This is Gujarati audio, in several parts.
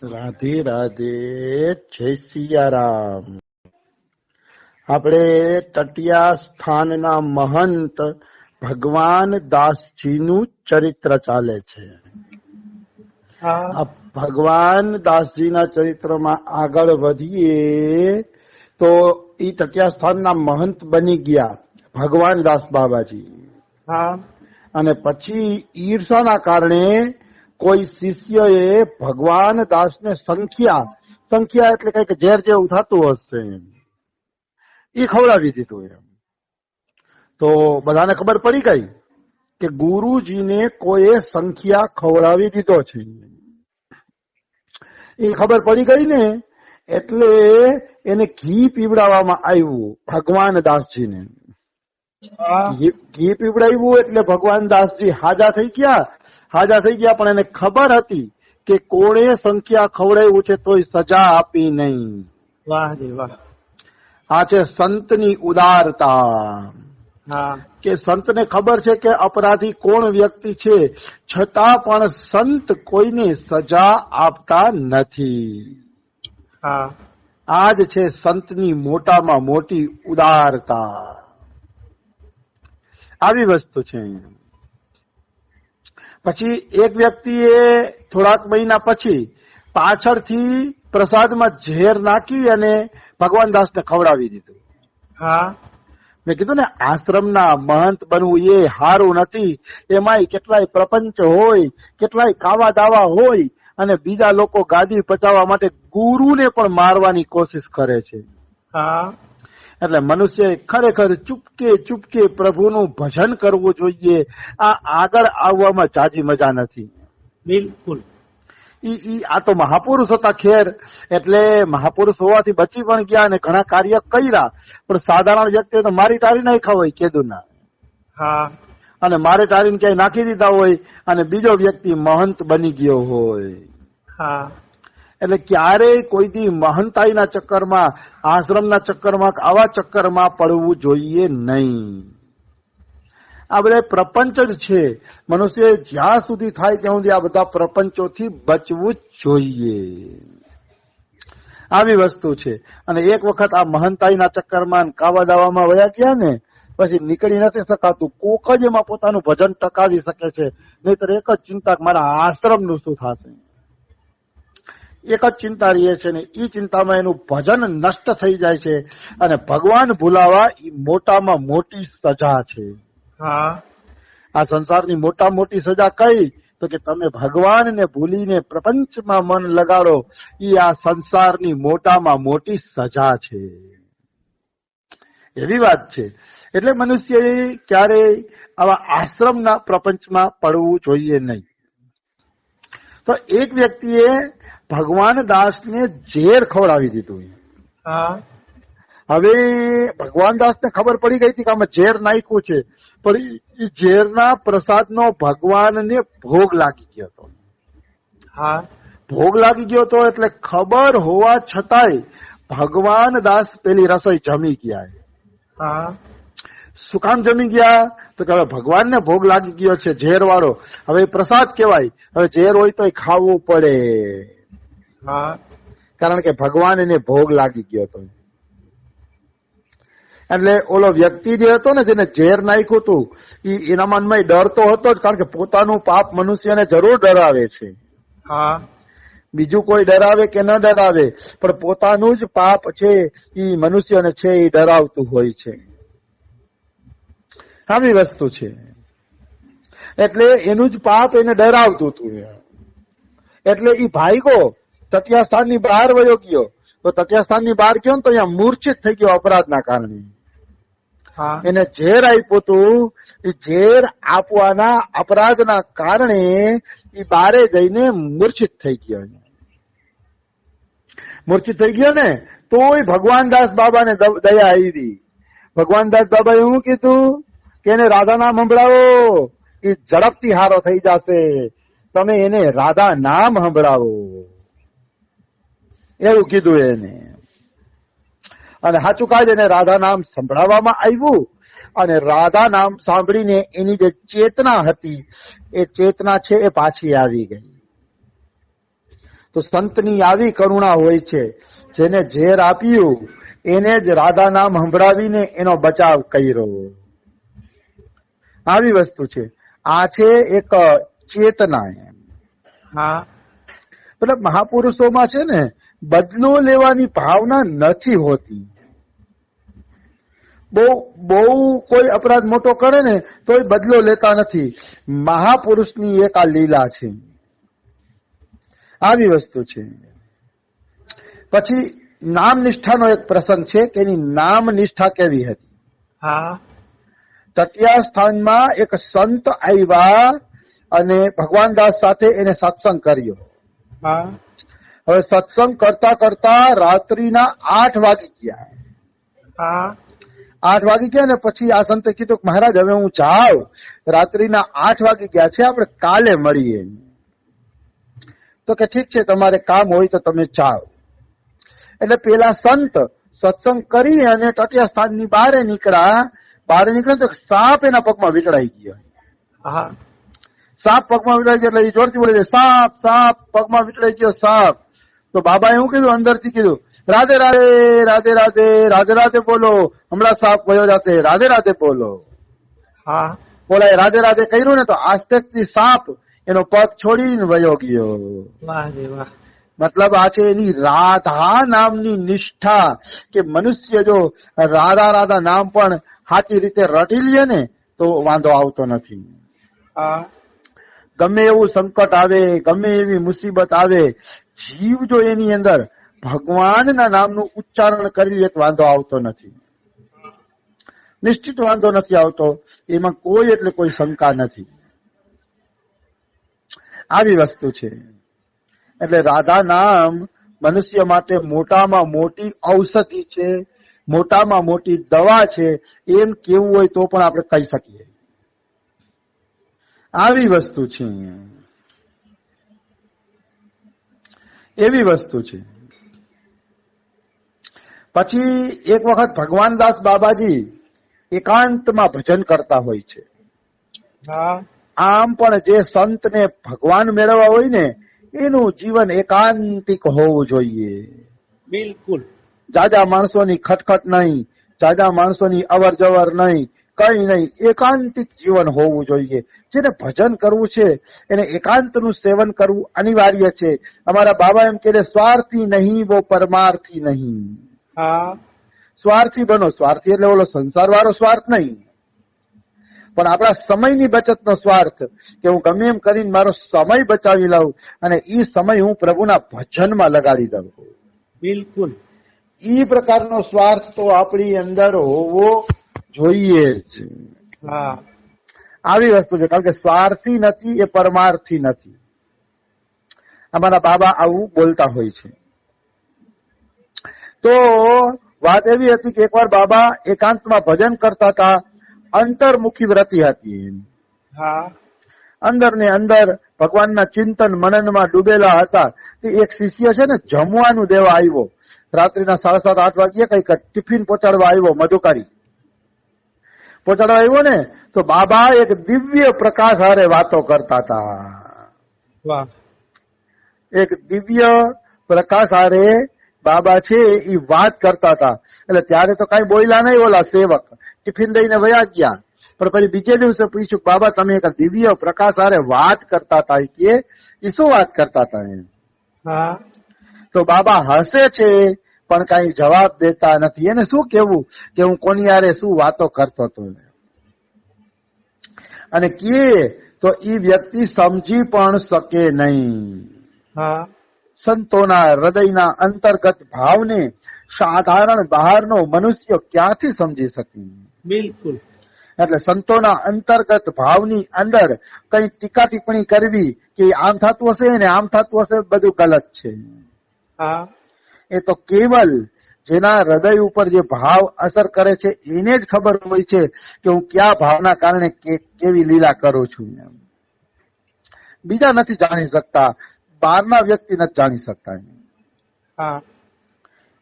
રાધે રાધે, જય સિયારામ. આપણે તટિયા સ્થાનના મહંત ભગવાન દાસજીનું ચરિત્ર ચાલે છે. આ ભગવાન દાસજીના ચરિત્રમાં આગળ વધીએ તો એ તટિયા સ્થાનના મહંત બની ગયા ભગવાન દાસ બાબાજી. અને પછી ઈર્ષાના કારણે કોઈ શિષ્યએ ભગવાન દાસને સંખ્યા એટલે કઈક ઝેર જેવું થતું હશે એ ખવડાવી દીધું. એમ તો બધાને ખબર પડી ગઈ કે ગુરુજીને કોઈએ સંખ્યા ખવડાવી દીધો છે. એ ખબર પડી ગઈ ને એટલે એને ઘી પીવડાવવામાં આવ્યું ભગવાન દાસજીને. ઘી પીવડાવ્યું એટલે ભગવાન દાસજી હાજા થઈ ગયા પણ એને ખબર હતી કે કોણે સંખ્યા ખવડાવ્યું છે તોય સજા આપી નહીં. વાહ જી વાહ. આ છે સંતની ઉદારતા. કે સંતને ખબર છે કે અપરાધી કોણ વ્યક્તિ છે, છતાં પણ સંત કોઈને સજા આપતા નથી. આ જ છે સંતની મોટામાં મોટી ઉદારતા. આવી વસ્તુ છે. પછી એક વ્યક્તિએ થોડાક મહિના પછી પાછળથી પ્રસાદમાં ઝેર નાખી અને ભગવાન દાસને ખવડાવી દીધું. મેં કીધું ને આશ્રમના મહંત બનવું એ સારું નથી. એમાંય કેટલાય પ્રપંચ હોય, કેટલાય કાવા દાવા હોય અને બીજા લોકો ગાદી પચાવવા માટે ગુરુને પણ મારવાની કોશિશ કરે છે. એટલે મનુષ્ય ખરેખર ચૂપકે પ્રભુનું ભજન કરવું જોઈએ. આ આગળ આવવામાં જાજી મજા નથી. બિલકુલ. આ તો મહાપુરુષ હતા. ખેર એટલે મહાપુરુષ હોવાથી બચી પણ ગયા અને ઘણા કાર્ય કર્યા, પણ સાધારણ વ્યક્તિઓ તો મારી ટારી નાખ્યા હોય કીધું ના, અને મારે ટારીને ક્યાંય નાખી દીધા હોય અને બીજો વ્યક્તિ મહંત બની ગયો હોય. એટલે ક્યારેય કોઈ દી મહંતાઈના ચક્કરમાં, આશ્રમના ચક્કરમાં, આવા ચક્કરમાં પડવું જોઈએ નહીં. આ બધા પ્રપંચ જ છે. મનુષ્ય જ્યાં સુધી થાય ત્યાં સુધી આ બધા પ્રપંચોથી બચવું જ જોઈએ. આવી વસ્તુ છે. અને એક વખત આ મહંતાઈના ચક્કરમાં કાવા દાવામાં વયા ગયા ને પછી નીકળી નથી શકાતું. કોક જ એમાં પોતાનું ભજન ટકાવી શકે છે, નહીતર એક જ ચિંતા મારા આશ્રમનું શું થશે. એક જ ચિંતા રહે છે ને એ ચિંતામાં એનું ભજન નષ્ટ થઈ જાય છે. અને ભગવાન ભૂલાવા એ મોટામાં મોટી સજા છે. આ સંસારની મોટા મોટી સજા કઈ? તો કે તમે ભગવાનને ભૂલીને પ્રપંચમાં મન લગાડો. એ આ સંસારની મોટામાં મોટી સજા છે. એવી વાત છે. એટલે મનુષ્યએ ક્યારેય આવા આશ્રમના પ્રપંચમાં પડવું જોઈએ નહીં. તો એક વ્યક્તિએ ભગવાન દાસને ઝેર ખવડાવી દીધું. હવે ભગવાન દાસને ખબર પડી ગઈ હતી કે આમાં ઝેર નાખ્યું છે, પણ એ ઝેરના પ્રસાદનો ભગવાનને ભોગ લાગી ગયો હતો. ભોગ લાગી ગયો હતો એટલે ખબર હોવા છતાંય ભગવાન દાસ પેલી રસોઈ જમી ગયા. શું કામ જમી ગયા? તો કે હવે ભગવાનને ભોગ લાગી ગયો છે ઝેર વાળો, હવે પ્રસાદ કહેવાય, હવે ઝેર હોય તો ખાવું પડે. કારણ કે ભગવાનને ભોગ લાગી ગયો હતો. એટલે ઓલો વ્યક્તિ જે હતો ને જેને ઝેર નાખ્યું હતું એના મનમાં ડર તો હતો જ, કારણ કે પોતાનું પાપ મનુષ્યને જરૂર ડરાવે છે. બીજું કોઈ ડરાવે કે ન ડરાવે, પણ પોતાનું જ પાપ છે એ મનુષ્યને છે એ ડરાવતું હોય છે. આવી વસ્તુ છે. એટલે એનું જ પાપ એને ડરાવતું હતું. એટલે એ ભાઈગો તટિયા સ્થાનની બહાર વયો ગયો. તો તટિયા સ્થાનની બહાર ગયો ને તો અહીંયા મૂર્છિત થઈ ગયો અપરાધના કારણે. એને ઝેર આપ્યું હતું. એ ઝેર આપવાના અપરાધના કારણે એ બારે જઈને મૂર્છિત થઈ ગયો. મૂર્છિત થઈ ગયો ને તોય ભગવાન દાસ બાબાને દયા આવી. ભગવાન દાસ બાબાએ એવું કીધું કે એને રાધા નામ સંભળાવો, એ ઝડપથી હારો થઈ જશે. તમે એને રાધા નામ સંભળાવો એવું કીધું એને. અને સાચું કાજ એને રાધા નામ સંભળાવવામાં આવ્યું. અને રાધા નામ સાંભળીને એની જે ચેતના હતી એ ચેતના છે એ પાછી આવી ગઈ. તો સંતની આવી કરુણા હોય છે, જેને ઝેર આપ્યું એને જ રાધા નામ સંભળાવીને એનો બચાવ કર્યો. આવી વસ્તુ છે. આ છે એક ચેતના. હા, મતલબ મહાપુરુષોમાં છે ને બદલો લેવાની ભાવના નથી હોતી. બહુ કોઈ અપરાધ મોટો કરે ને તોય બદલો લેતા નથી. મહાપુરુષની એક આ લીલા છે. આવી વસ્તુ છે. પછી નામ નિષ્ઠાનો એક પ્રસંગ છે કે એની નામ નિષ્ઠા કેવી હતી. હા, તટિયા સ્થાનમાં એક સંત આવ્યા અને ભગવાન દાસ સાથે એને સત્સંગ કર્યો. હા, હવે સત્સંગ કરતા કરતા રાત્રિના 8 વાગી ગયા. હા, 8 વાગી ગયા ને પછી આ સંતે કીધું કે મહારાજ હવે હું જાઉં, રાત્રિના 8 વાગી ગયા છે, આપણે કાલે મળીએ. તો કે ઠીક છે, તમારે કામ હોય તો તમે જાઓ. એટલે પેલા સંત સત્સંગ કરી અને તટિયા સ્થાનની બહાર નીકળ્યા તો સાપ એના પગમાં વીંટળાઈ ગયો. હા, સાપ પગમાં વીંટળાઈ ગયો એટલે એ જોરથી બોલે છે, સાપ સાપ પગમાં વીંટળાઈ ગયો સાપ. તો બાબાએ શું કીધું, અંદરથી કીધું, રાધે રાધે રાધે રાધે રાધે રાધે બોલો, હમણાં સાપ ગયો જશે, રાધે રાધે બોલો. હા, બોલાય રાધે રાધે કર્યું ને તો આસ્તેકથી સાપ એનો પગ છોડીને વયો ગયો. વાહ રે વાહ. મતલબ આ છે એની રાધા નામની નિષ્ઠા, કે મનુષ્ય જો રાધા રાધા નામ પણ સાચી રીતે રટી લે ને તો વાંધો આવતો નથી. હા, ગમે એવું સંકટ આવે, ગમે એવી મુસીબત આવે, જીવ જો એની અંદર ભગવાનના નામનું ઉચ્ચારણ કરી લે તો વાંધો આવતો નથી. નિશ્ચિત વાંધો નથી આવતો. એમાં કોઈ એટલે કોઈ શંકા નથી. આવી વસ્તુ છે. એટલે રાધા નામ મનુષ્ય માટે મોટામાં મોટી ઔષધિ છે, મોટામાં મોટી દવા છે, એમ કેવું હોય તો પણ આપણે કહી શકીએ. આવી વસ્તુ છે. એવી વસ્તુ છે. પછી એક વખત ભગવાનદાસ બાબાજી એકાંતમાં ભજન કરતા હોય છે. હા, આમ પણ જે સંતને ભગવાન મેળવવા હોય ને એનું જીવન એકાંતિક હોવું જોઈએ. બિલકુલ. જાજા માણસોની ખટખટ નહીં, જાજા માણસોની અવર જવર નહીં, કઈ નહીં, એકાંતિક જીવન હોવું જોઈએ. જેને ભજન કરવું છે એને એકાંતનું સેવન કરવું અનિવાર્ય છે. અમારા બાબા એમ કહે, સ્વાર્થી નહીં વો પરમાર્થી નહીં. હા, સ્વાર્થી બનો. સ્વાર્થી એટલે ઓલો સંસાર વાળો સ્વાર્થ નહીં, પણ આપણા સમયની બચતનો સ્વાર્થ, કે હું ગમે એમ કરીને મારો સમય બચાવી લઉં અને એ સમય હું પ્રભુના ભજનમાં લગાડી દઉં. બિલકુલ. એ પ્રકારનો સ્વાર્થ તો આપણી અંદર હોવો જોઈએ જ. હા, આવી વસ્તુ છે. કારણ કે સ્વાર્થી નથી એ પરમાર્થી નથી. અમારા બાબા આવું બોલતા હોય છે. તો વાત એવી હતી કે એકવાર બાબા એકાંતમાં ભજન કરતા હતા. અંતર્મુખી વ્રતિ હતી. હા, અંદર ને અંદર ભગવાનના ચિંતન મનનમાં ડૂબેલા હતા. એક શિષ્ય છે ને જમવાનું દેવા આવ્યો. રાત્રિના 7:30-8 વાગ્યે કઈક ટિફિન પહોંચાડવા આવ્યો. મધુકારી પહોંચાડવા આવ્યો ને તો બાબા એક દિવ્ય પ્રકાશ હારે વાતો કરતા હતા. વાહ. એક દિવ્ય પ્રકાશ હારે બાબા છે એ વાત કરતા હતા. એટલે ત્યારે તો કઈ બોલ્યા નહીં ઓલા સેવક, ટિફિન દઈને વયા ગયા. પણ પછી બીજે દિવસે પૂછ્યું, બાબા તમે એક દિવ્ય પ્રકાશ હારે વાત કરતા હતા, એ શું વાત કરતા હતા એમ? હા, તો બાબા હસે છે પણ કઈ જવાબ દેતા નથી. એને શું કેવું કે હું કોની હારે શું વાતો કરતો હતો. અને કે તો એ વ્યક્તિ સમજી પણ શકે નહીં. હા, સંતોના હૃદયના અંતર્ગત ભાવને સાધારણ બહારનો મનુષ્ય ક્યાંથી સમજી શકે? બિલકુલ. એટલે સંતોના અંતર્ગત ભાવની અંદર કઈ ટીકા ટિપ્પણી કરવી કે આમ થતું હશે ને આમ થતું હશે, બધું ગલત છે. હા, એ તો કેવલ જેના હૃદય ઉપર જે ભાવ અસર કરે છે એને જ ખબર હોય છે કે હું કયા ભાવના કારણે કેવી લીલા કરું છું. બીજા નથી જાણી શકતા, બહારના વ્યક્તિ નથી જાણી શકતા. હા,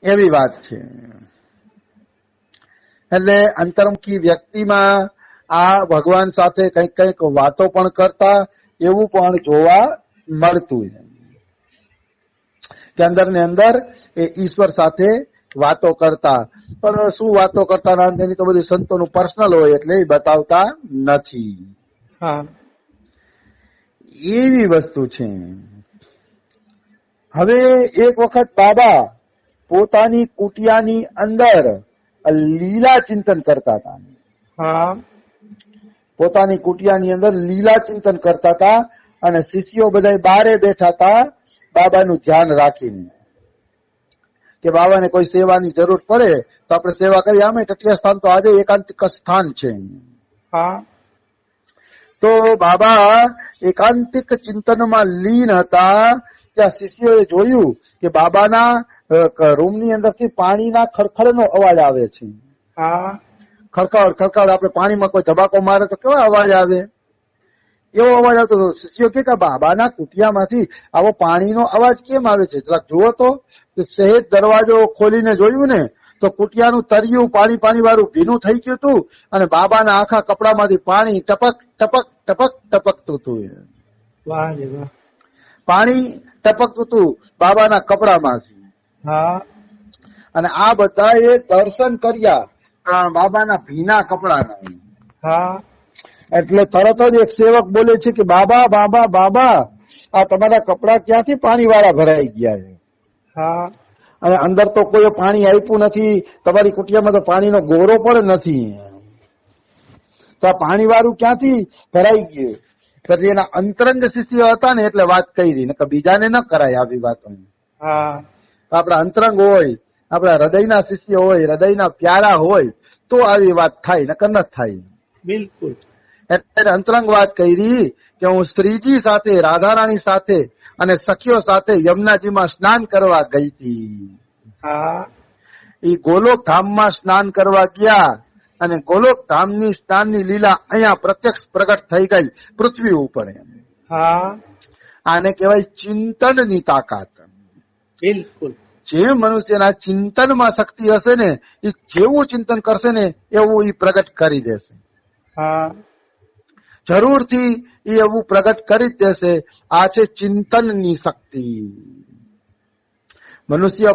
એવી વાત છે. એટલે અંતર્મુખી વ્યક્તિમાં આ ભગવાન સાથે કઈક કઈક વાતો પણ કરતા એવું પણ જોવા મળતું. કે અંદર ને અંદર એ ઈશ્વર સાથે વાતો કરતા, પણ શું વાતો કરતા ના એની તો બધી સંતોનું પર્સનલ હોય એટલે એ બતાવતા નથી. એવી વસ્તુ છે. હવે એક વખત બાબા પોતાની કુટિયાની અંદર લીલા ચિંતન કરતા હતા. પોતાની કુટિયાની અંદર લીલા ચિંતન કરતા હતા અને શિષ્યો બધા બારે બેઠા હતા બાબાનું ધ્યાન રાખીને કે બાબાને કોઈ સેવાની જરૂર પડે તો આપણે સેવા કરીએ. આમે તટીય સ્થાન તો આજે એકાંતિક સ્થાન છે. તો બાબા એકાંતિક ચિંતનમાં લીન હતા. ત્યાં શિષ્યોએ જોયું કે બાબાના રૂમની અંદરથી પાણીના ખડખડનો અવાજ આવે છે. ખડખડ ખડખડ આપણે પાણીમાં કોઈ ધબાકો મારે તો કેવો અવાજ આવે, એવો અવાજ આવતો હતો. શિષ્યો કે બાબાના કુટિયામાંથી આવો પાણીનો અવાજ કેમ આવે છે, જરાક જુઓ તો. સહેજ દરવાજો ખોલીને જોયું ને તો કુટિયાનું તરિયું પાણી પાણી વાળું ભીનું થઈ ગયું હતું અને બાબાના આખા કપડામાંથી પાણી ટપક ટપક ટપક ટપકતું હતું. પાણી ટપકતું હતું બાબાના કપડામાંથી. અને આ બધાએ દર્શન કર્યા બાબાના ભીના કપડાના. એટલે તરત જ એક સેવક બોલે છે કે બાબા બાબા બાબા, આ તમારા કપડા ક્યાંથી પાણી વાળા ભરાઈ ગયા છે? અને અંદર તો કોઈ પાણી આપ્યું નથી, તમારી કુટિયામાં તો પાણીનો ગોરો પણ નથી, તો આ પાણી વાળું ક્યાંથી ભરાઈ ગયું? એટલે એના અંતરંગ શિષ્ય હતા ને એટલે વાત કરી ને બીજાને ન કરાય આવી વાતો. આપણા અંતરંગ હોય, આપણા હૃદયના શિષ્ય હોય, હૃદયના પ્યારા હોય તો આવી વાત થાય, નકર ન થાય. બિલકુલ. એટલે અંતરંગ વાત કરી કે હું શ્રીજી સાથે, રાધારાણી સાથે અને સખીઓ સાથે યમુનાજીમાં સ્નાન કરવા ગઈ હતી. એ ગોલોક ધામમાં સ્નાન કરવા ગયા અને ગોલોક ધામની સ્નાનની લીલા અહીંયા પ્રત્યક્ષ પ્રગટ થઈ ગઈ પૃથ્વી ઉપર. આને કહેવાય ચિંતનની તાકાત. બિલકુલ. જે મનુષ્યના ચિંતનમાં શક્તિ હશે ને એ જેવું ચિંતન કરશે ને એવું એ પ્રગટ કરી દેશે. જરૂરથી એ એવું પ્રગટ કરી જ દેશે. આ છે ચિંતનની શક્તિ. મનુષ્ય